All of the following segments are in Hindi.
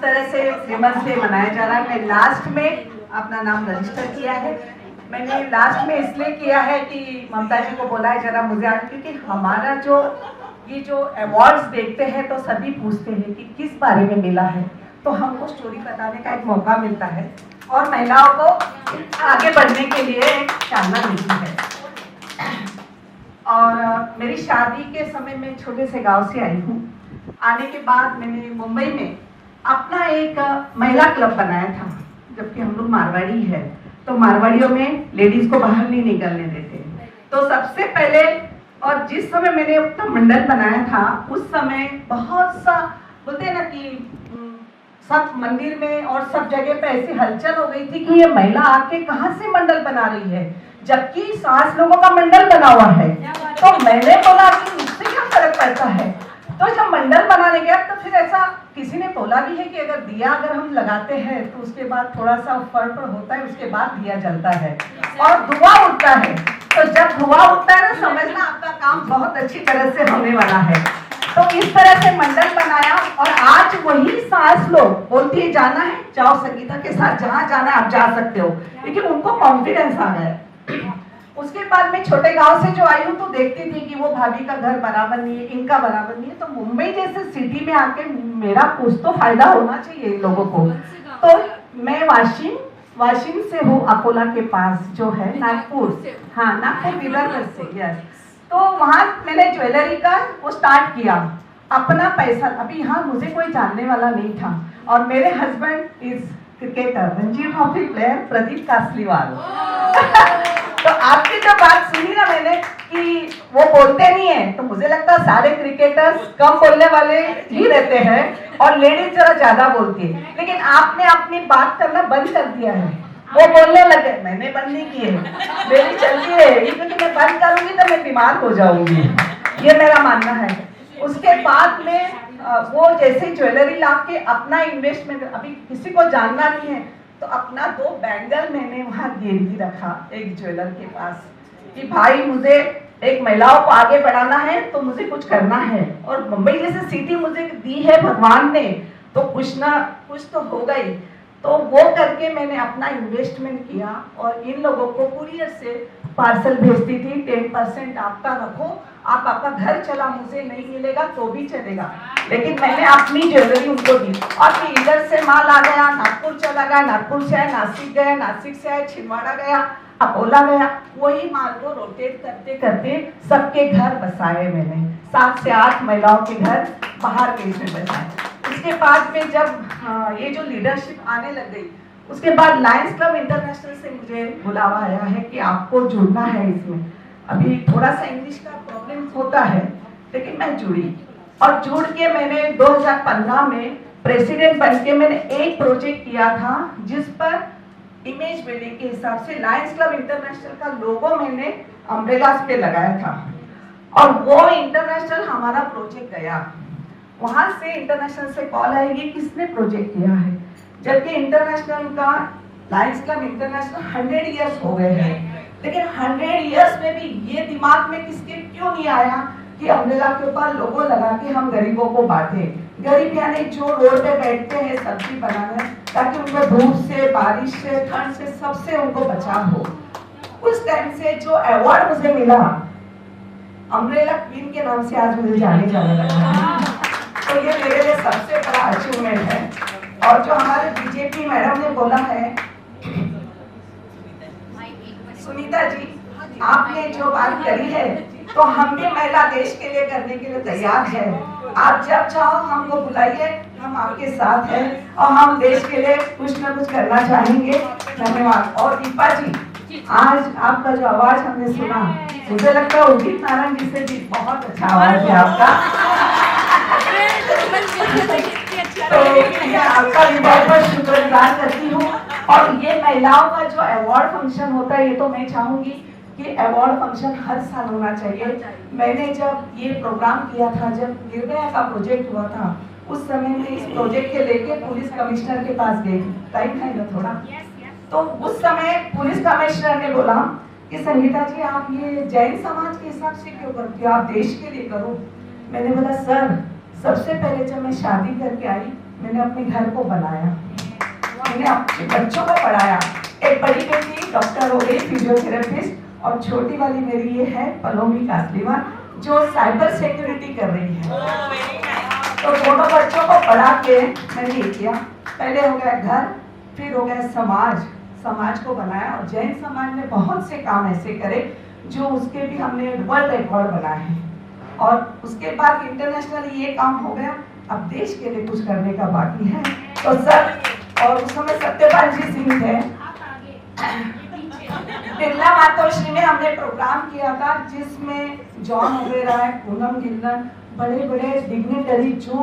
तरह से फेमस डे मनाया जा रहा है। मैं लास्ट में अपना नाम रजिस्टर किया है। मैंने लास्ट में इसलिए किया है कि ममता जी को बोला है जरा मुझे आने, क्योंकि हमारा जो अवार्ड्स देखते हैं तो सभी पूछते हैं कि किस बारे में मिला है, तो हमको स्टोरी बताने का एक मौका मिलता है और महिलाओं को आगे बढ़ने के लिए एक चालना मिलती है। और मेरी शादी के समय में छोटे से गांव से आई हूँ। आने के बाद मैंने मुंबई में अपना एक महिला क्लब बनाया था, जबकि हम लोग मारवाड़ी है तो मारवाड़ियों में लेडीज को बाहर नहीं निकलने देते। तो सबसे पहले और जिस समय मैंने अपना मंडल बनाया था उस समय बहुत सा बोलते हैं ना कि सब मंदिर में और सब जगह पे ऐसी हलचल हो गई थी कि ये महिला आके कहाँ से मंडल बना रही है, जबकि 7 लोगों का मंडल बना हुआ है। तो मैंने बोला कि इससे क्या फर्क पड़ता है। तो जब मंडल बनाने गया तो फिर ऐसा किसी ने बोला भी है कि अगर दिया हम लगाते हैं तो उसके बाद थोड़ा सा फर्क होता है, उसके बाद दिया जलता है और धुआं उठता है। तो जब धुआं उठता है ना, समझना आपका काम बहुत अच्छी तरह से होने वाला है। तो इस तरह से मंडल बनाया और आज वही 7 लोग बोलती है जाना है जाओ, संगीता के साथ जहाँ जाना है आप जा सकते हो, लेकिन उनको कॉन्फिडेंस आ गया। उसके बाद मैं छोटे गांव से जो आई हूँ तो देखती थी कि वो भाभी का घर बराबर नहीं है, इनका बराबर नहीं है। तो मुंबई जैसे सिटी में आके मेरा कुछ तो फायदा होना चाहिए लोगों को। तो मैं वाशिम से हूँ, अकोला के पास जो है नागपुर, हाँ नागपुर विदर्भ से, यस। तो वहाँ मैंने ज्वेलरी का वो स्टार्ट किया अपना पैसा। अभी यहाँ मुझे कोई जानने वाला नहीं था और मेरे husband is cricketer, Ranji trophy player Pradeep Kasliwal. तो आपकी जो बात सुनी ना मैंने कि वो बोलते नहीं है, तो मुझे लगता है सारे क्रिकेटर्स कम बोलने वाले ही रहते हैं और लेडीज जरा ज्यादा बोलती है, लेकिन आपने अपनी बात करना बंद कर दिया है। वो बोलने लगे, मैंने बंद नहीं किए, मेरी चलती रहेगी, क्योंकि मैं बंद करूंगी तो मैं बीमार हो जाऊंगी, ये मेरा मानना है। उसके बाद में वो जैसे ज्वेलरी ला के अपना इन्वेस्टमेंट, अभी किसी को जानना नहीं है तो अपना 2 बैंगल मैंने वहाँ गिरवी रखा एक ज्वेलर के पास कि भाई मुझे एक महिलाओं को आगे बढ़ाना है तो मुझे कुछ करना है, और मुंबई जैसे सिटी मुझे दी है भगवान ने तो कुछ ना कुछ तो होगा ही। तो वो करके मैंने अपना इन्वेस्टमेंट किया और इन लोगों को कुरियर से पार्सल भेजती थी। 10% आपका रखो, आप आपका घर चला, मुझे नहीं मिलेगा तो भी चलेगा, लेकिन मैंने अपनी ज्वेलरी उनको दी। और फिर इधर से माल आ गया, नागपुर चला गया, नागपुर से आया नासिक गया, नासिक से आया छिंदवाड़ा गया, अकोला गया, वही माल को रोटेट करते करते सबके घर बसाए मैंने। 7 से 8 महिलाओं के घर बाहर के इसमें बसाए। उसके बाद में जब ये जो लीडरशिप आने लग गई, उसके बाद लायंस क्लब इंटरनेशनल से मुझे बुलावा आया है कि आपको जुड़ना है इसमें। अभी थोड़ा सा इंग्लिश का प्रॉब्लम होता है, लेकिन मैं जुड़ी और जुड़ के मैंने 2015 में प्रेसिडेंट बन के मैंने एक प्रोजेक्ट किया था जिस पर इमेज बिल्डिंग के हिसाब से लायंस क्लब इंटरनेशनल का लोगो मैंने अम्ब्रेलास पे लगाया था और वो इंटरनेशनल हमारा प्रोजेक्ट गया। वहां से इंटरनेशनल से कॉल आएगी किसने प्रोजेक्ट किया है, जबकि इंटरनेशनल का लायंस क्लब इंटरनेशनल 100 इयर्स हो गए हैं, लेकिन 100 इयर्स में भी ये दिमाग में किसके क्यों नहीं आया कि अम्ब्रेला के ऊपर लोगो लगा के हम गरीबों को बांटे। गरीब यानी जो रोड पे बैठते हैं सब्जी बनाने, ताकि उनको धूप से, बारिश से, ठंड से, सबसे उनको बचाव हो। उस टाइम से जो अवार्ड मुझे मिला अम्ब्रेला क्वीन के नाम से आज मुझे जाने जाने लगा, तो ये मेरे लिए सबसे बड़ा अचीवमेंट है। और जो हमारे बीजेपी मैडम ने बोला है, सुनीता जी आपने जो बात करी है तो हम भी महिला देश के लिए करने के लिए तैयार है। आप जब चाहो हमको बुलाइए, हम आपके साथ हैं और हम देश के लिए कुछ ना कुछ करना चाहेंगे। धन्यवाद। और दीपा जी, आज आपका जो आवाज हमने सुना, मुझे लगता है उदित नारायण जी से भी बहुत अच्छा आवाज है आपका। तो मैं आपका भी बहुत बहुत शुक्रगुजार करती हूँ। और ये महिलाओं का जो अवार्ड फंक्शन होता है, ये तो मैं चाहूंगी कि अवार्ड फंक्शन हर साल होना चाहिए। मैंने जब ये प्रोग्राम किया था, जब निर्भया का प्रोजेक्ट हुआ था, उस समय में इस प्रोजेक्ट के लेके पुलिस कमिश्नर के पास गई थी, टाइम है ना थोड़ा, तो उस समय पुलिस कमिश्नर ने बोला कि संगीता जी आप ये जैन समाज के हिसाब से क्यों करती हो, आप देश के लिए करो। मैंने बोला सर, सबसे पहले जब मैं शादी करके आई मैंने अपने घर को बनाया, मैंने अपने बच्चों को पढ़ाया। एक बड़ी बेटी डॉक्टर हो गई, फिजियोथेरेपिस्ट, और छोटी वाली मेरी ये है पलोमी कासलीवाल जो साइबर सिक्योरिटी कर रही है। तो दोनों बच्चों को पढ़ा के मैंने ये किया, पहले हो गया घर, फिर हो गया समाज को बनाया। और जैन समाज ने बहुत से काम ऐसे करे जो उसके भी हमने वर्ल्ड रिकॉर्ड बनाए हैं। और उसके बाद इंटरनेशनली ये काम हो गया, अब देश के लिए कुछ करने का बाकी है। तो सर, और उस समय सत्यपाल जी सिंह थे, बिरला मातोश्री में हमने प्रोग्राम किया था जिसमें जॉन ओबेरॉय, पूनम गिल्लन, बड़े बड़े डिग्निटरी, जो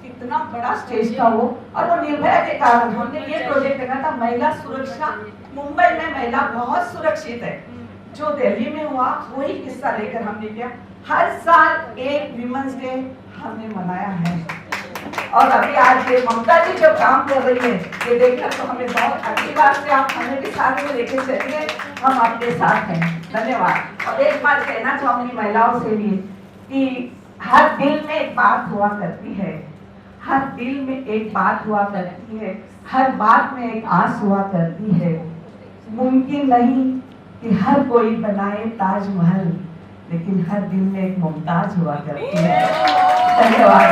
कितना बड़ा स्टेज था वो। और वो निर्भया के कारण हमने ये प्रोजेक्ट रखा था, महिला सुरक्षा। मुंबई में महिला बहुत सुरक्षित है, जो दिल्ली में हुआ वही किस्सा लेकर हमने किया। हर साल एक विमेंस डे हमने मनाया है। और अभी आज ये ममता जी जो काम कर रही है, ये देखकर तो हमें बहुत अगली बार से आप हमें भी साथ में लेके चलिए, हम आपके साथ हैं। धन्यवाद। और एक बात कहना चाहूंगी महिलाओं से भी कि हर दिल में एक बात हुआ करती है, हर दिल में एक बात हुआ करती है, हर बात में एक आस हुआ करती है। मुमकिन नहीं कि हर कोई बनाए ताजमहल, लेकिन हर दिल में एक मुमताज हुआ करती है। धन्यवाद।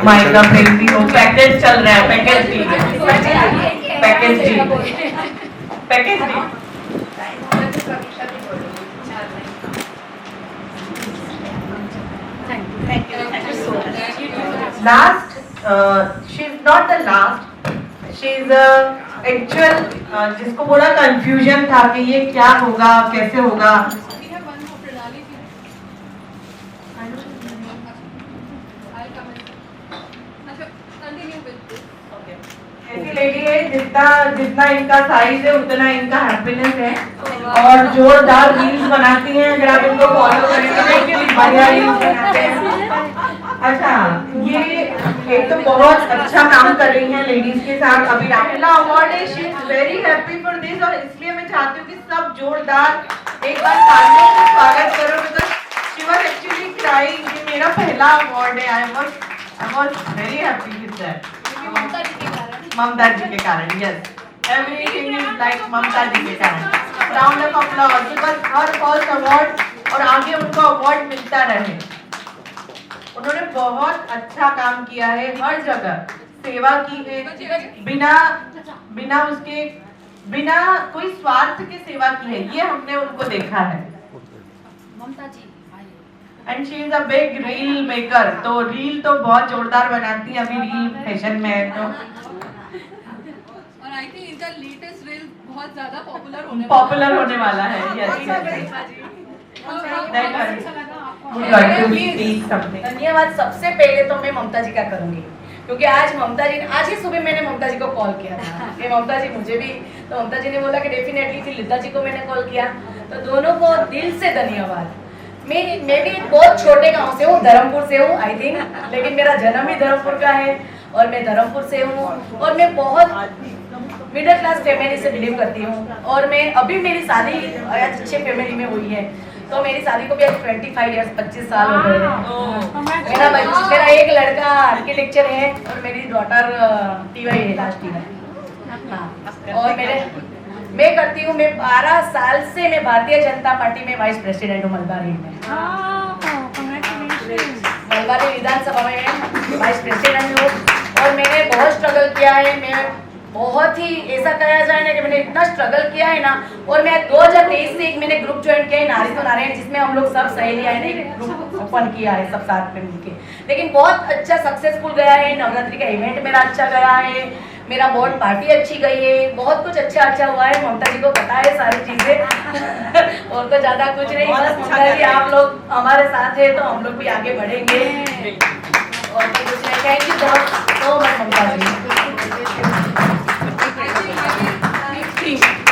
माइका प्रेम भी हो, पैकेज चल रहा है, package D, package D, package D. Last, she is not the last, she is actual, जिसको बोला कंफ्यूजन था कि ये क्या होगा, कैसे होगा। ऐसी लेडी है जितना इनका साइज है उतना इनका हैप्पीनेस है, और जोरदार रील्स बनाती हैं। अगर आप इनको फॉलो करेंगे तो बढ़िया रील्स बनाते हैं। अच्छा, ये एक तो बहुत अच्छा काम कर रही हैं लेडीज के साथ। अभी रामलीला अवार्ड है, she is very happy for this, और इसलिए मैं चाहती हूँ कि सब जोरदार एक बार तालियों से स्वागत करो, because she was actually crying कि मेरा पहला अवार्ड है। I was very happy with that. Mamata ji के कारण, yes, everything is like Mamata ji के कारण। राउंड ऑफ अप्लॉज, बिकॉज हर फर्स्ट अवार्ड और आगे उनको अवार्ड मिलता रहे। उन्होंने बहुत अच्छा काम किया है, हर जगह सेवा की है, बिना कोई स्वार्थ के सेवा की है, ये हमने उनको देखा है। Mamata ji and she is a big reel maker, तो रील तो बहुत जोरदार बनाती है, अभी रील फैशन में है तो। और आई थिंक इनका लेटेस्ट रील बहुत ज्यादा पॉपुलर होने वाला है। धन्यवाद। सबसे पहले तो मैं ममता जी का करूंगी, क्योंकि आज ही सुबह मैंने ममता जी को कॉल किया था कि ममता जी मुझे भी, तो ममता जी ने बोला कि डेफिनेटली, फिर लता जी को मैंने कॉल किया, तो दोनों को दिल से धन्यवाद। मैं भी बहुत छोटे गांव से हूँ, धर्मपुर से हूँ आई थिंक, लेकिन मेरा जन्म ही धर्मपुर का है और मैं धर्मपुर से हूँ, और मैं बहुत मिडिल क्लास फैमिली से बिलीव करती हूँ। और मैं अभी मेरी शादी आज अच्छे फैमिली में हुई है, तो मेरी शादी को भी आज 25 इयर्स 25 साल हो गए हैं। मेरा एक लड़का आर्किटेक्चर है और मेरी डॉटर टीवाई है, लास्ट ईयर। हाँ, और मैं करती हूँ, मैं 12 साल से मैं भारतीय जनता पार्टी में वाइस प्रेसिडेंट हूँ मलबारी में। मलबारी विधानसभा में वाइस प्रेसिडेंट हूँ, और मैंने बहुत स्ट्रगल किया है। मैं बहुत ही ऐसा कहा जाए ना कि मैंने इतना स्ट्रगल किया है ना, और मैं 2023 से एक मैंने ग्रुप ज्वाइन किया है, नारी तो नारायण, जिसमें हम लोग सब सहेलियां हैं, एक ग्रुप ओपन किया है सब साथ में मिलके, लेकिन बहुत अच्छा सक्सेसफुल गया है। नवरात्रि का इवेंट मेरा अच्छा गया है, मेरा बोर्ड पार्टी अच्छी गई है, बहुत कुछ अच्छा हुआ है। ममता जी को पता है सारी चीजें और तो ज्यादा कुछ नहीं, बस ममता जी आप लोग हमारे साथ है तो हम लोग भी आगे बढ़ेंगे, और तो कुछ नहीं। थैंक यू सो मच ममता जी।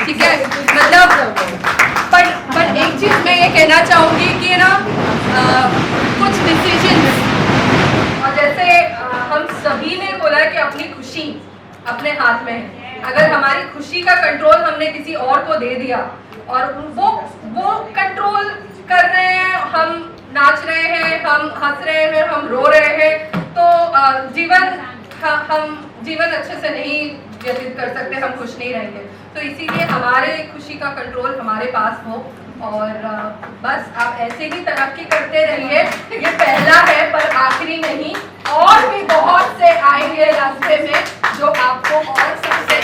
ठीक है, मतलब पर एक चीज मैं ये कहना चाहूंगी कि ना कुछ डिसीजंस, और जैसे हम सभी ने बोला कि अपनी खुशी अपने हाथ में है, अगर हमारी खुशी का कंट्रोल हमने किसी और को दे दिया और वो कंट्रोल कर रहे हैं, हम नाच रहे हैं, हम हंस रहे हैं, हम रो रहे हैं, तो हम जीवन अच्छे से नहीं व्यतीत कर सकते, हम खुश नहीं रहेंगे। तो इसीलिए हमारे खुशी का कंट्रोल हमारे पास हो और बस आप ऐसे ही तरक्की करते रहिए। ये पहला है पर आखिरी नहीं, और भी बहुत से आएंगे रास्ते में जो आपको और सबसे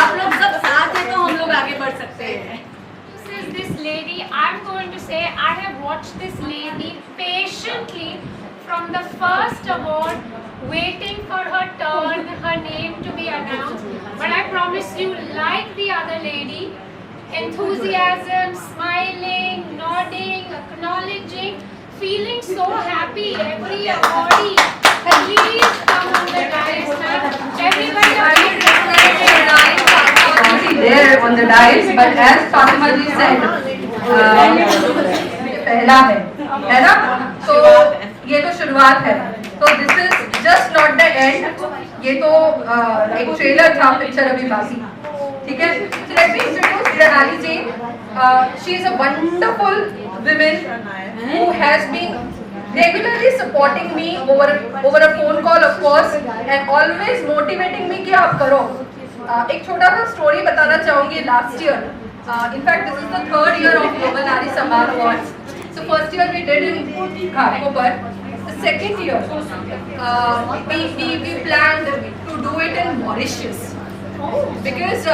आप लोग सब साथ हैं तो हम लोग आगे बढ़ सकते हैं। This lady, I'm going to say, I have watched this lady patiently from the first award, waiting for her turn, her name to be announced. But I promise you, like the other lady, enthusiasm, smiling, nodding, acknowledging, feeling so happy. Every awardee, please come on the dais, ma'am. Everybody. There on the dais, but as Fatima ji said, ये पहला है ना? तो ये तो शुरुआत है। तो this is just not the end. ये तो एक ट्रेलर था, पिक्चर अभी बाकी, ठीक है? So let me introduce Pranali ji. She is a wonderful woman who has been regularly supporting me over a phone call, of course, and always motivating me कि आप करो। एक छोटा सा स्टोरी बताना चाहूँगी। Last year, in fact this is the third year of global Nari Samman awards. So first year we did in Ghatkopar, the second year we planned to do it in Mauritius because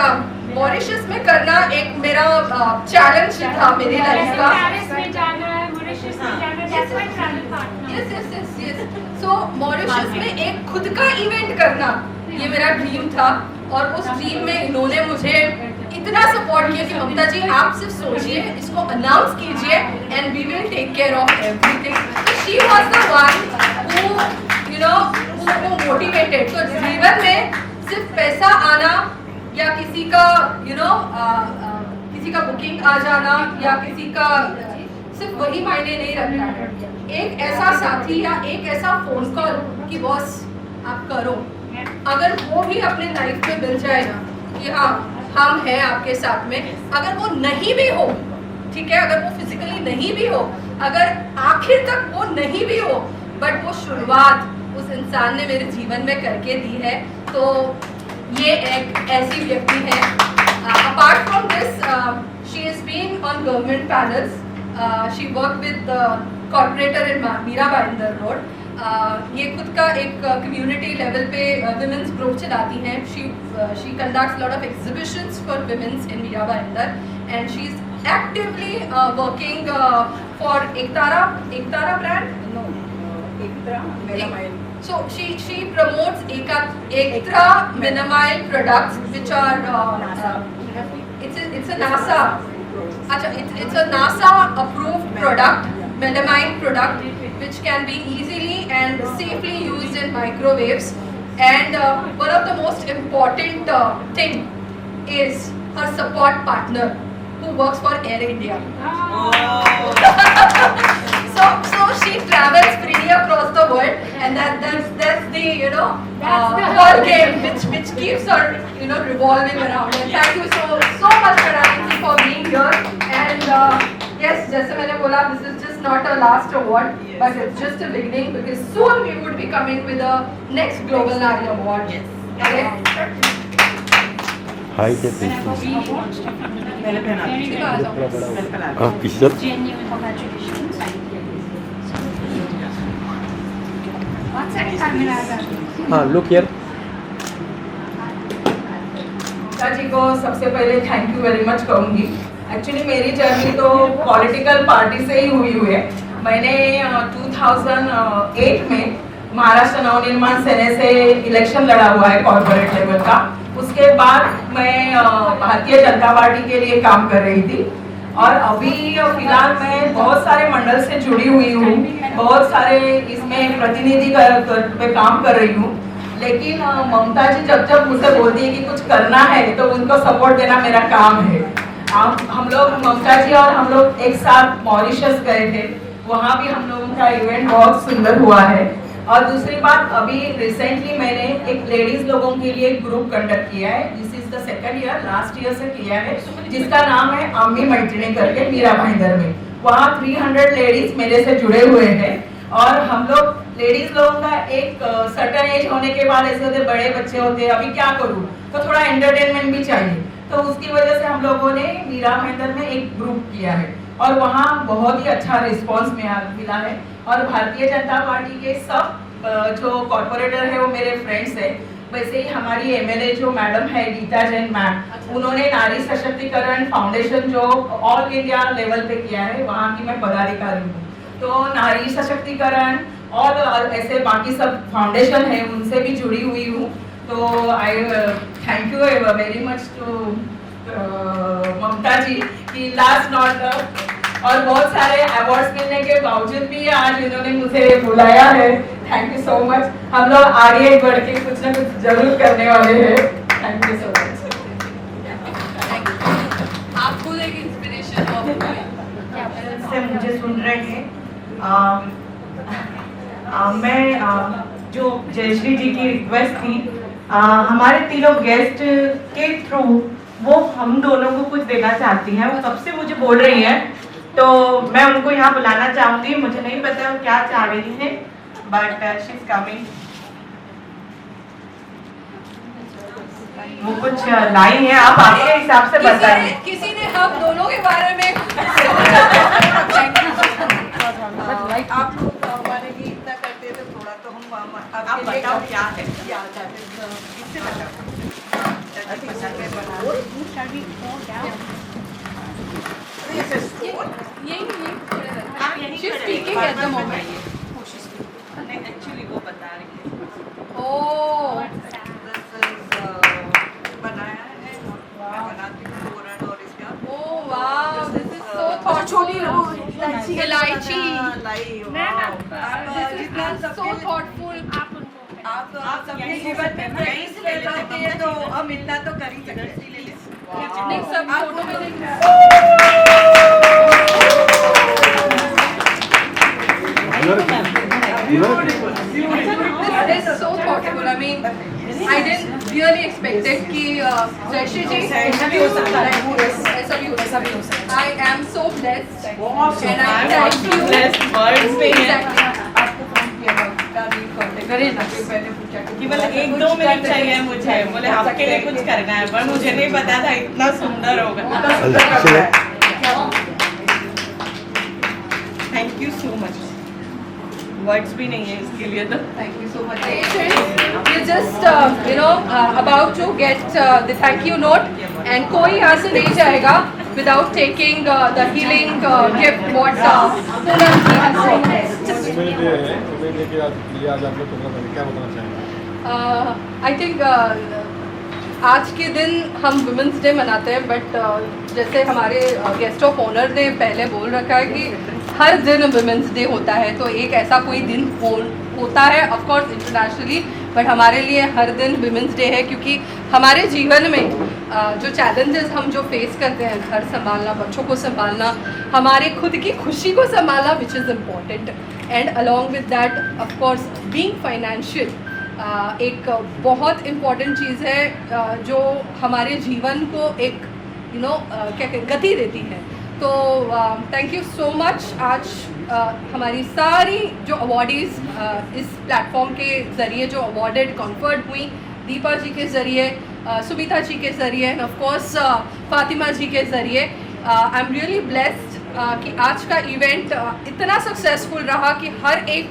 Mauritius में करना एक मेरा चैलेंज था मेरी लाइफ का। पेरिस में जाना है, मॉरिशस में जाना है, that's my travel partner. yes. So Mauritius में एक खुद का इवेंट करना ये मेरा ड्रीम था, और उस ड्रीम में इन्होंने मुझे इतना सपोर्ट किया कि ममता जी आप सिर्फ सोचिए, इसको अनाउंस कीजिए and we will take care of everything. She was the one who motivated. तो जीवन में सिर्फ पैसा आना या किसी का किसी का बुकिंग आ जाना या किसी का सिर्फ वही मायने नहीं रखता है। एक ऐसा साथी या एक ऐसा फोन कॉल कि बॉस आप करो, अगर वो भी अपने लाइफ में मिल जाए ना कि हाँ हम हैं आपके साथ में, अगर वो नहीं भी हो, ठीक है, अगर वो फिजिकली नहीं भी हो, अगर आखिर तक वो नहीं भी हो, बट वो शुरुआत उस इंसान ने मेरे जीवन में करके दी है, तो ये एक ऐसी व्यक्ति है। Apart from this she is been on government panels, she work with corporator in Mira Bhayandar road. ये खुद का एक कम्युनिटी लेवल पे विमेंस ग्रुप चलाती हैं। She conducts lot of exhibitions for women's in Mira Bhayandar and she is actively working for Ektara brand. So she promotes Ektra Minamile products, which are it's a NASA. It's a NASA approved product, melamine product, which can be easily and safely used in microwaves. And one of the most important thing is her support partner, who works for Air India. So she travels freely across the world, and that's the her game which keeps her revolving around. And thank you so much Pranali for being here. And yes, जैसे मैंने बोला, this is just not a last award, but it's just a beginning, because soon we would be coming with the next Global Nari Award. Yes. Okay. Hi, Jeffrey. Picture. Genuine congratulations. One second, camera. हाँ, look here. जी को सबसे पहले थैंक यू वेरी मच कहूँगी। एक्चुअली मेरी जर्नी तो पॉलिटिकल पार्टी से ही हुई है। मैंने 2008 में महाराष्ट्र नवनिर्माण सेना से इलेक्शन लड़ा हुआ है कॉर्पोरेट लेवल का। उसके बाद मैं भारतीय जनता पार्टी के लिए काम कर रही थी, और अभी फिलहाल मैं बहुत सारे मंडल से जुड़ी हुई हूँ, बहुत सारे इसमें प्रतिनिधि पे काम कर रही हूँ। लेकिन ममता जी जब मुझसे बोलती है कि कुछ करना है तो उनको सपोर्ट देना मेरा काम है। हम लोग ममता जी और हम लोग एक साथ मॉरिशस गए थे, वहाँ भी हम लोगों का इवेंट बहुत सुंदर हुआ है। और दूसरी बात, अभी रिसेंटली मैंने एक लेडीज लोगों के लिए एक ग्रुप कंडक्ट किया है, this is the second year, last year से किया है, जिसका नाम है अम्मी मैत्रिणी करके मीरा भाईंदर में। वहाँ 300 लेडीज मेरे से जुड़े हुए हैं और हम लोग लेडीज लोगों का एक सर्टन एज होने के बाद ऐसे होते बड़े बच्चे होते अभी क्या करूँ, तो थोड़ा एंटरटेनमेंट भी चाहिए, तो उसकी वजह से हम लोगों ने मीरा भाईंदर में एक ग्रुप किया है और वहाँ बहुत ही अच्छा रिस्पॉन्स मिला है। और भारतीय जनता पार्टी के सब जो कॉर्पोरेटर है वो मेरे फ्रेंड्स है। वैसे ही हमारी एमएलए जो मैडम है गीता जैन मैम, उन्होंने नारी सशक्तिकरण फाउंडेशन जो ऑल इंडिया लेवल पे किया है, वहाँ की मैं पदाधिकारी हूँ। तो नारी सशक्तिकरण और ऐसे बाकी सब फाउंडेशन है उनसे भी जुड़ी हुई हूँ। तो I thank you very much to Mamata ji की लास्ट नॉट और बहुत सारे अवार्ड्स मिलने के बावजूद भी आज इन्होंने मुझे बुलाया है। Thank you so much. हम लोग आगे बढ़ के कुछ ना कुछ जरूर करने वाले हैं। Thank you so much. आपको एक इंस्पिरेशन से मुझे सुन रहे हैं, मैं जो जयश्री जी की रिक्वेस्ट थी, हमारे तीनों गेस्ट के थ्रू वो हम दोनों को कुछ देना चाहती हैं। वो कब से मुझे बोल रही हैं, तो मैं उनको यहाँ बुलाना चाहूंगी। मुझे नहीं पता वो क्या चाह रही है, बट शी इज कमिंग। वो कुछ लाइन है, आप आपके हिसाब से बताएं। किसी ने हम दोनों के बारे में आप लोग हमारे लिए इतना करते तो थोड़ा तो हम आप बताओ क्या है। इससे बताओ। She's speaking at the moment. Actually वो बता रही है। Oh. बनाया है, मैं बनाती हूँ तोरण और इसका। Oh wow, this is so thoughtful. इलायची. जितना So thoughtful. आप सबके जीवन में प्रयास ले लेते हैं तो हम इतना तो कर ही सकते हैं। नहीं सब फोटो में देख This is so thoughtful. I mean, I didn't really expect it कि जयश्री जी ऐसा भी हो सकता है। I am so blessed and I thank you. Exactly. केवल 1-2 मिनट चाहिए मुझे, बोले आपके लिए कुछ करना है, पर मुझे नहीं पता था इतना सुंदर होगा। Thank you so much. Words भी नहीं है इसके लिए तो। Thank you so much. We're just about to get the thank you note and कोई यहाँ से नहीं जाएगा without taking the healing gift what Poonam ji has I think आज के दिन हम वुमेंस डे मनाते हैं, बट जैसे हमारे गेस्ट ऑफ ऑनर ने पहले बोल रखा है कि हर दिन वुमेंस डे होता है, तो एक ऐसा कोई दिन होता है ऑफ कोर्स इंटरनेशनली, बट हमारे लिए हर दिन वुमेंस डे है क्योंकि हमारे जीवन में जो चैलेंजेस हम जो फेस करते हैं, घर संभालना, बच्चों को संभालना, हमारे खुद की खुशी को संभालना which is important, and along with that of course being financial एक बहुत इम्पॉर्टेंट चीज़ है जो हमारे जीवन को एक क्या कहते गति देती है। तो थैंक यू सो मच। आज हमारी सारी जो अवॉर्डीज़ इस प्लेटफॉर्म के ज़रिए जो अवॉर्डेड कॉन्फर्ड हुई, दीपा जी के ज़रिए, सुमिता जी के ज़रिए एंड ऑफ कोर्स फातिमा जी के ज़रिए, आई एम रियली ब्लेस्ड कि आज का इवेंट इतना सक्सेसफुल रहा कि हर एक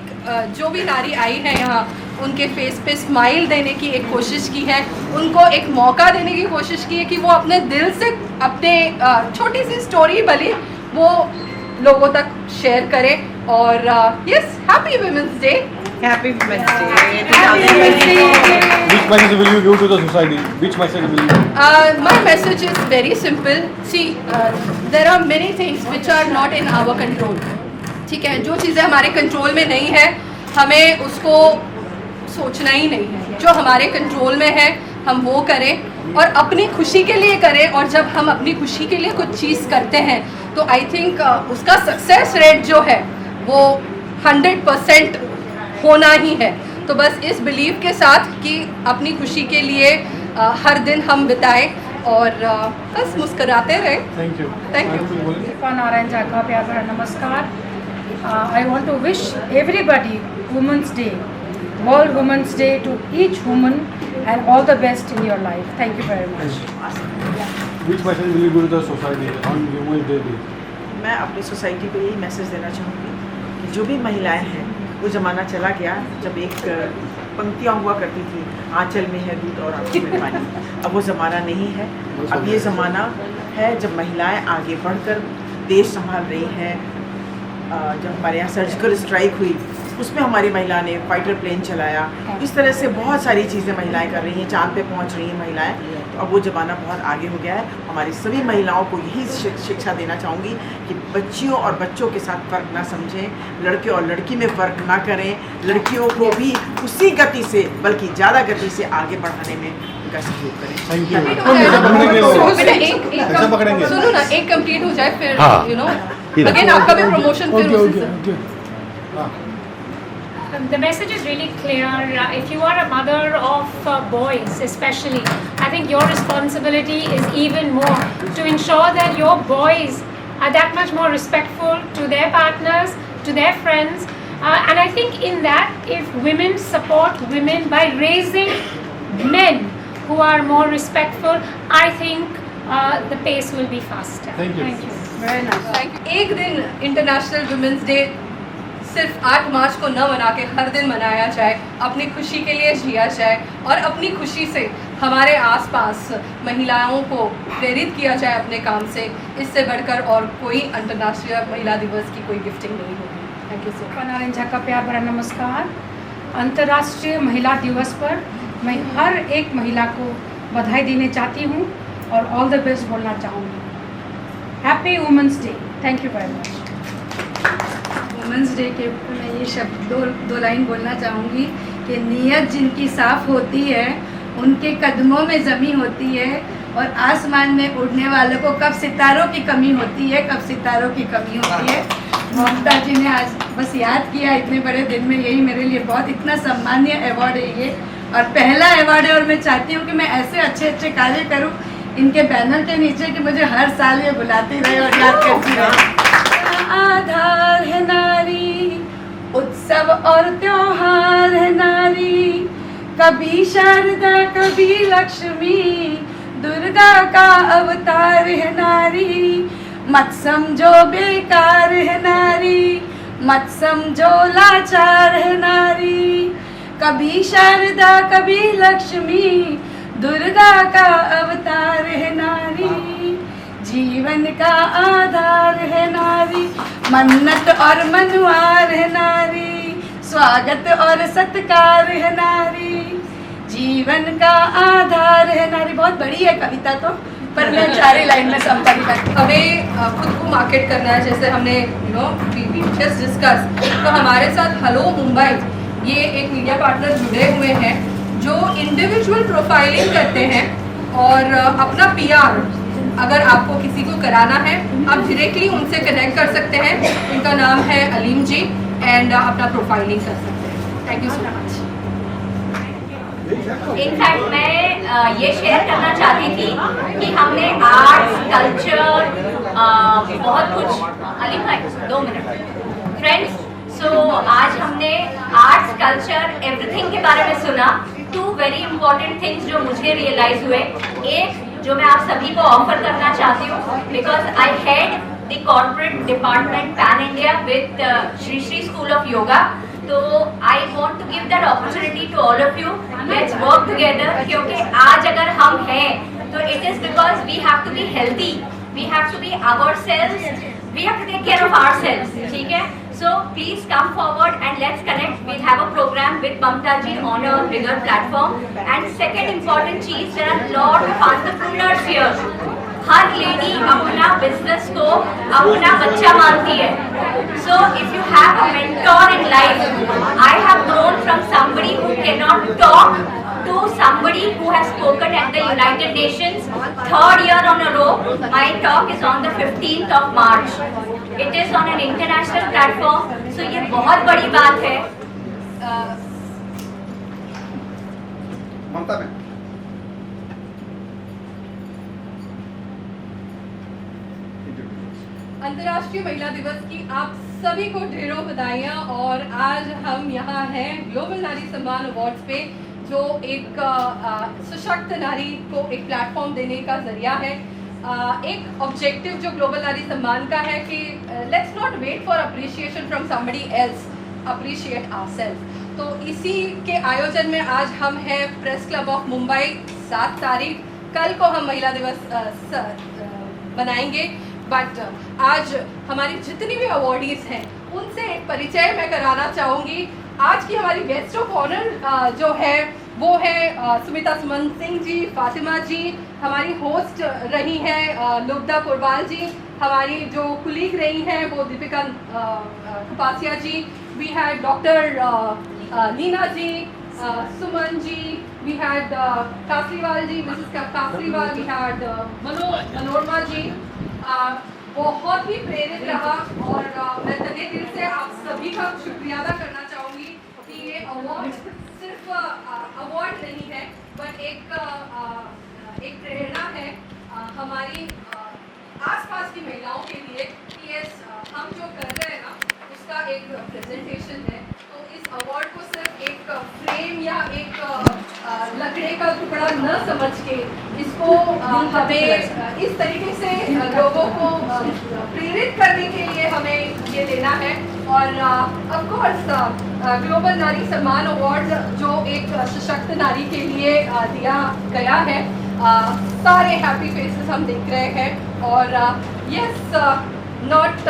जो भी नारी आई है यहाँ, उनके फेस पे स्माइल देने की एक कोशिश की है, उनको एक मौका देने की कोशिश की है कि वो अपने दिल से अपने छोटी सी स्टोरी भले वो लोगों तक शेयर करें। और yes, happy women's day. Happy women's Which message will you give to the society? Which message will you? My message is very simple. See, there are many things which are not in our control. ठीक है, जो चीज़ें हमारे कंट्रोल में नहीं है हमें उसको सोचना ही नहीं है। जो हमारे कंट्रोल में है हम वो करें और अपनी खुशी के लिए करें, और जब हम अपनी खुशी के लिए कुछ चीज़ करते हैं तो आई थिंक उसका सक्सेस रेट जो है वो 100% होना ही है। तो बस इस बिलीव के साथ कि अपनी खुशी के लिए हर दिन हम बिताएं और बस मुस्कुराते रहें। Thank you. Thank you. Deepa Narayan Jha का प्यार भरा नमस्कार। I want to wish everybody Women's Day, World Women's Day to each woman and all the best in your life. Thank you very much. Which message will you give to the society on Women's Day? मैं अपनी सोसाइटी को यही मैसेज देना चाहूँगी कि जो भी महिलाएं हैं, वो ज़माना चला गया जब एक पंक्तियाँ हुआ करती थी, आंचल में है दूध और आंखों में पानी। अब वो ज़माना नहीं है। अब ये ज़माना है जब महिलाएं आगे बढ़कर देश संभाल रही हैं। जब हमारे यहाँ सर्जिकल स्ट्राइक हुई, उसमें हमारी महिला ने फाइटर प्लेन चलाया। इस तरह से बहुत सारी चीज़ें महिलाएं कर रही हैं, चांद पे पहुँच रही हैं महिलाएं। तो अब वो ज़माना बहुत आगे हो गया है। हमारी सभी महिलाओं को यही शिक्षा देना चाहूँगी कि बच्चियों और बच्चों के साथ फ़र्क ना समझें, लड़के और लड़की में फ़र्क ना करें, लड़कियों को भी उसी गति से बल्कि ज़्यादा गति से आगे बढ़ाने में उनका सहयोग करें। Thank you. ऐसा पकड़ेंगे। सुनो ना, एक कंप्लीट हो जाए फिर हाँ। यू नो अगेन आपका भी प्रमोशन फिर उसी से। The message is really clear. If you are a mother of boys, especially, I think your responsibility is even more to ensure that your boys are that much more respectful to their partners, to their friends. And I think in that, if women support women by raising men who are more respectful, I think the pace will be faster. Thank you. Thank you. Very nice. एक दिन इंटरनेशनल वुमेंस डे सिर्फ 8 मार्च को न मना के हर दिन मनाया जाए, अपनी खुशी के लिए जिया जाए और अपनी खुशी से हमारे आसपास महिलाओं को प्रेरित किया जाए अपने काम से। इससे बढ़कर और कोई अंतर्राष्ट्रीय महिला दिवस की कोई गिफ्टिंग नहीं होगी। Thank you so much. Narayan Jha का प्यार भरा नमस्कार। अंतर्राष्ट्रीय महिला दिवस पर मैं हर एक महिला को बधाई देना चाहती हूँ और ऑल द बेस्ट बोलना चाहूँगी। Happy women's day. Thank you very much. Women's day के ऊपर मैं ये शब्द दो लाइन बोलना चाहूँगी कि नीयत जिनकी साफ होती है उनके कदमों में ज़मी होती है, और आसमान में उड़ने वालों को कब सितारों की कमी होती है, कब सितारों की कमी होती है। ममता जी ने आज बस याद किया इतने बड़े दिन में, यही मेरे लिए बहुत इतना सम्मानीय अवार्ड है ये, और पहला अवार्ड है। और मैं चाहती हूँ कि मैं ऐसे अच्छे अच्छे कार्य करूँ इनके बैनर के नीचे कि मुझे हर साल ये बुलाती रहे और याद करती रहे। आधार है नारी, उत्सव और त्योहार है नारी, कभी शारदा कभी लक्ष्मी, दुर्गा का अवतार है नारी। मत समझो बेकार है नारी, मत समझो लाचार है नारी, कभी शारदा कभी लक्ष्मी, दुर्गा का अवतार है नारी। जीवन का आधार है नारी, मन्नत और मनवार है नारी, स्वागत और सत्कार है नारी, जीवन का आधार है नारी। बहुत बड़ी है कविता तो, पर मैं 4 लाइन में समझाई लगती। हमें खुद को मार्केट करना है, जैसे हमने वी जस्ट डिस्कस। तो हमारे साथ हेलो मुंबई ये एक मीडिया पार्टनर जुड़े हुए हैं जो इंडिविजुअल प्रोफाइलिंग करते हैं और अपना PR अगर आपको किसी को कराना है आप डायरेक्टली उनसे कनेक्ट कर सकते हैं। उनका नाम है अलीम जी एंड अपना प्रोफाइलिंग कर सकते हैं। Thank you so much. In fact मैं ये शेयर करना चाहती थी कि हमने आर्ट्स कल्चर बहुत कुछ। अलीम भाई 2 मिनट फ्रेंड्स। सो आज हमने आर्ट्स कल्चर एवरीथिंग के बारे में सुना। 2 वेरी इंपॉर्टेंट थिंग्स जो मुझे रियलाइज हुए। एक जो मैं आप सभी को ऑफर करना चाहती हूँ, because I head the corporate department pan India with Shri Shri school of yoga. तो I want to give that opportunity to all of you. Let's work together, क्योंकि आज अगर हम हैं तो it is because we have to be healthy, we have to be ourselves, we have to take care of ourselves. ठीक है, so please come forward and let's connect. We'll have a program with Mamta ji on a bigger platform. And second important cheese, there are lot of entrepreneurs here. Her lady अपना बिजनेस को अपना बच्चा मानती है. So if you have a mentor in life, I have grown from somebody who cannot talk to somebody who has spoken at the United Nations 3rd year on a row. My talk is on the 15th of March. It is on an international platform. So ये बहुत बड़ी बात है. ममता में अंतर्राष्ट्रीय महिला दिवस की आप सभी को ढेरों बधाइयाँ। और आज हम यहाँ हैं ग्लोबल नारी सम्मान अवार्ड्स पे, जो एक सशक्त नारी को एक प्लेटफॉर्म देने का जरिया है। एक ऑब्जेक्टिव जो ग्लोबल नारी सम्मान का है कि let's not wait for appreciation from somebody else, appreciate ourselves. तो इसी के आयोजन में आज हम हैं प्रेस क्लब ऑफ मुंबई। 7 तारीख कल को हम महिला दिवस बनाएंगे, बट आज हमारी जितनी भी अवॉर्डीज हैं उनसे एक परिचय मैं कराना चाहूँगी। आज की हमारी गेस्ट ऑफ ऑनर जो है वो है सुमिता सुमन सिंह जी, फातिमा जी। हमारी होस्ट रही हैं लुब्धा पुरवाल जी। हमारी जो कुलीग रही हैं वो Deepika Kapasia ji. We had doctor Leena ji, Suman ji, we had Kasriwal ji, Mrs Kasriwal, we had Manorama ji. बहुत ही प्रेरित रहा और मैं तहे दिल से आप सभी का शुक्रिया अदा करना चाहूँगी कि ये अवार्ड सिर्फ अवार्ड नहीं है, बट एक प्रेरणा है हमारी आसपास की महिलाओं के लिए कि यस, हम जो कर रहे हैं ना उसका एक प्रेजेंटेशन है। तो इस अवार्ड को सिर्फ एक फ्रेम या एक लकड़े का टुकड़ा न समझ के इसको हमें इस तरीके से लोगों को प्रेरित करने के लिए हमें ये देना है। और ऑफ कोर्स ग्लोबल नारी सम्मान अवार्ड जो एक सशक्त नारी के लिए दिया गया है। सारे हैप्पी फेसेस हम देख रहे हैं और yes, not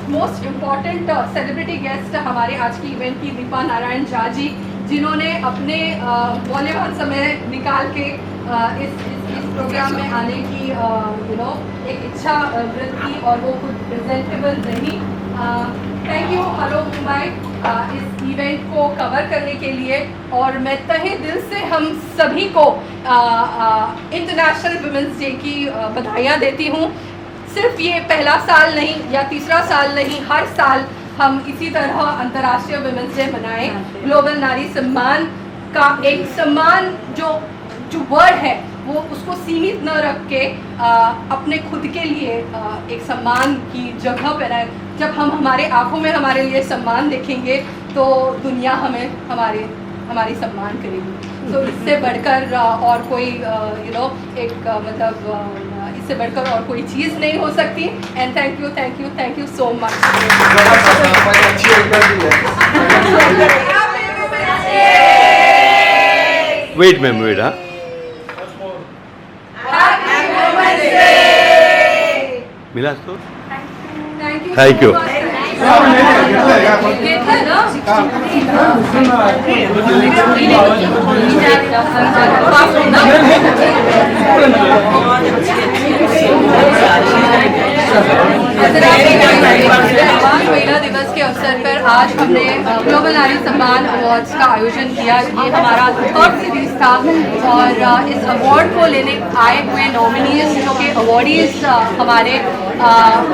most important celebrity guest हमारे आज की इवेंट की दीपा नारायण झा जी, जिन्होंने अपने मौल्यवान समय निकाल के इस प्रोग्राम में आने की एक इच्छा व्यक्त की और वो खुद प्रेजेंटेबल रही। थैंक यू हेलो मुंबई इस इवेंट को कवर करने के लिए। और मैं तहे दिल से हम सभी को इंटरनेशनल वुमेंस डे की बधाइयाँ देती हूँ। सिर्फ ये पहला साल नहीं या तीसरा साल नहीं, हर साल हम इसी तरह अंतर्राष्ट्रीय वुमेंस डे मनाएं। ग्लोबल नारी सम्मान का एक सम्मान जो वर्ड है वो उसको सीमित न रख के अपने खुद के लिए एक सम्मान की जगह पर है। जब हम हमारे आंखों में हमारे लिए सम्मान देखेंगे तो दुनिया हमें हमारी सम्मान करेगी। तो इससे बढ़कर और कोई एक मतलब इससे बढ़कर और कोई चीज़ नहीं हो सकती। And thank you so much. Wait ma'am, wait. हाँ, मिला तो थैंक यू। महिला दिवस के अवसर पर आज हमने ग्लोबल नारी सम्मान अवार्ड्स का आयोजन किया। ये हमारा 3rd सीरीज था और इस अवार्ड को लेने आए हुए नॉमिनीज जो कि अवार्डीज हमारे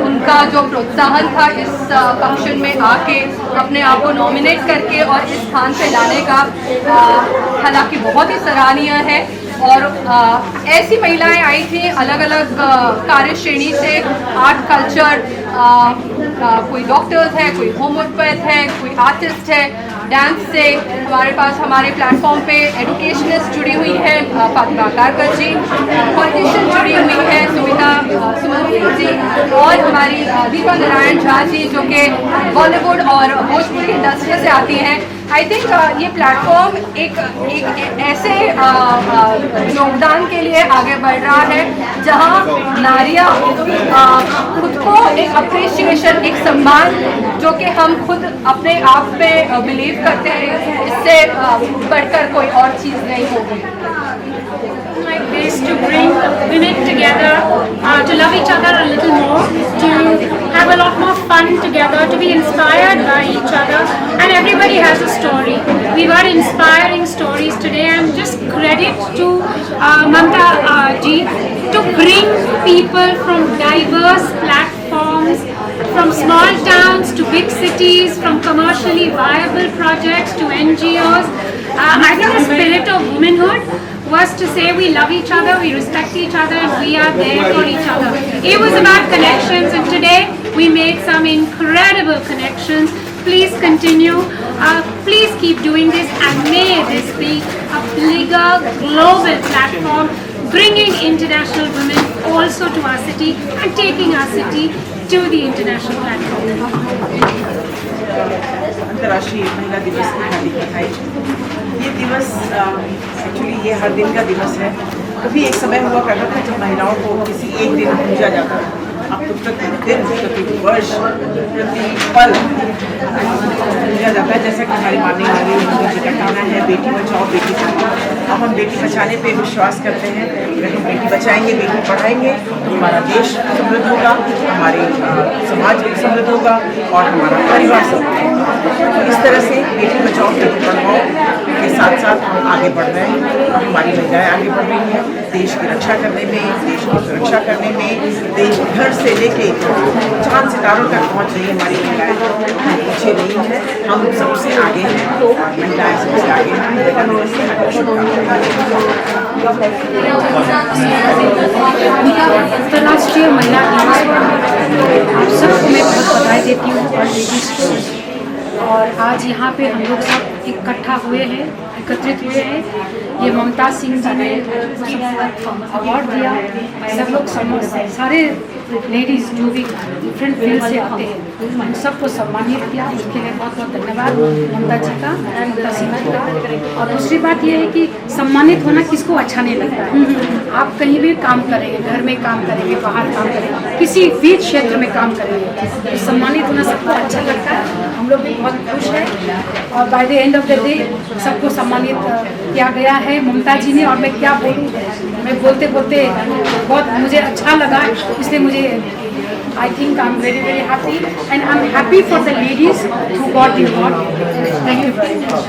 उनका जो प्रोत्साहन था इस फंक्शन में आके अपने आप को नॉमिनेट करके और इस स्थान पे लाने का हालांकि बहुत ही सराहनीय है। और ऐसी महिलाएं आई थी अलग अलग कार्य श्रेणी से, आर्ट कल्चर, कोई डॉक्टर्स है, कोई होम्योपैथ है, कोई आर्टिस्ट है, डांस से हमारे पास हमारे प्लेटफॉर्म पे एजुकेशनिस्ट जुड़ी हुई है फातिमा कारकर जी, पॉलिटिशियन जुड़ी हुई है सुमिता सुमन सिंह जी और हमारी दीपा नारायण झा जी जो कि बॉलीवुड और भोजपुरी इंडस्ट्री से आती हैं। आई थिंक ये प्लेटफॉर्म एक ऐसे योगदान के लिए आगे बढ़ रहा है जहां नारियां खुद को एक अप्रिशिएशन, एक सम्मान जो कि हम खुद अपने आप में बिलीव करते हैं, इससे बढ़कर कोई और चीज़ नहीं होगी। My best to bring women together, to love each other a little more, to have a lot more fun together, to be inspired by each other, and everybody has a story. We were inspiring stories today, and just credit to Mamta ji to bring people from diverse platforms, from small towns to big cities, from commercially viable projects to NGOs. I think the spirit of womanhood was to say we love each other, we respect each other, and we are there for each other. It was about connections, and today we made some incredible connections. Please continue. Please keep doing this, and may this be a bigger global platform, bringing international women also to our city and taking our city to the international platform. अंतर्राष्ट्रीय महिला दिवस की हार्दिक बधाई। ये दिवस एक्चुअली ये हर दिन का दिवस है। कभी एक समय हुआ करता था जब महिलाओं को किसी एक दिन पूजा जाता था। अब तो प्रतिदिन, प्रति वर्ष, प्रति पल पूजा जाता है। जैसा कि हमारी माननीय मुख्यमंत्री जी का कहना है, बेटी बचाओ बेटी पढ़ाओ। अब हम बेटी बचाने पे विश्वास करते हैं। अगर हम बेटी बचाएंगे, बेटी पढ़ाएंगे तो हमारा देश समृद्ध होगा, हमारे समाज समृद्ध होगा और हमारा परिवार समृद्ध होगा। तो इस तरह से बेटी बचाओ बेटी पढ़ाओ के साथ साथ हम आगे बढ़ रहे हैं और हमारी महिलाएं आगे बढ़ रही हैं देश की रक्षा करने में, देश की सुरक्षा करने में। देश घर से लेके चांद सितारों तक पहुंच रही है हमारी महिलाएं। हम पीछे नहीं हैं, हम सबसे आगे हैं और महिलाएं सबसे आगे हैं। अंतर्राष्ट्रीय महिला दिवस पर आप सबको मैं बहुत बधाई देती हूँ और लेडीज़ को। और आज यहाँ पे हम लोग सब इकट्ठा हुए हैं, एकत्रित हुए हैं। ये ममता सिंह जी ने अवार्ड दिया। सब लोग सारे लेडीज़ जो भी डिफरेंट फील्ड से आते हैं उन सबको सम्मानित किया। उसके लिए बहुत बहुत धन्यवाद ममता जी का, ममता सिंह जी का। और दूसरी बात ये है कि सम्मानित होना किसको अच्छा नहीं लगता है। आप कहीं भी काम करेंगे, घर में काम करेंगे, बाहर काम करेंगे, किसी भी क्षेत्र में काम करेंगे तो सम्मानित होना सबको अच्छा लगता है। हम लोग भी बहुत खुश हैं और by the end of the day सबको सम्मानित किया गया है ममता जी ने। और मैं क्या बोलूँ, मैं बोलते बोलते बहुत मुझे अच्छा लगा, इसलिए मुझे I think I'm very very happy and I'm happy for the ladies who got the award. Thank you very much.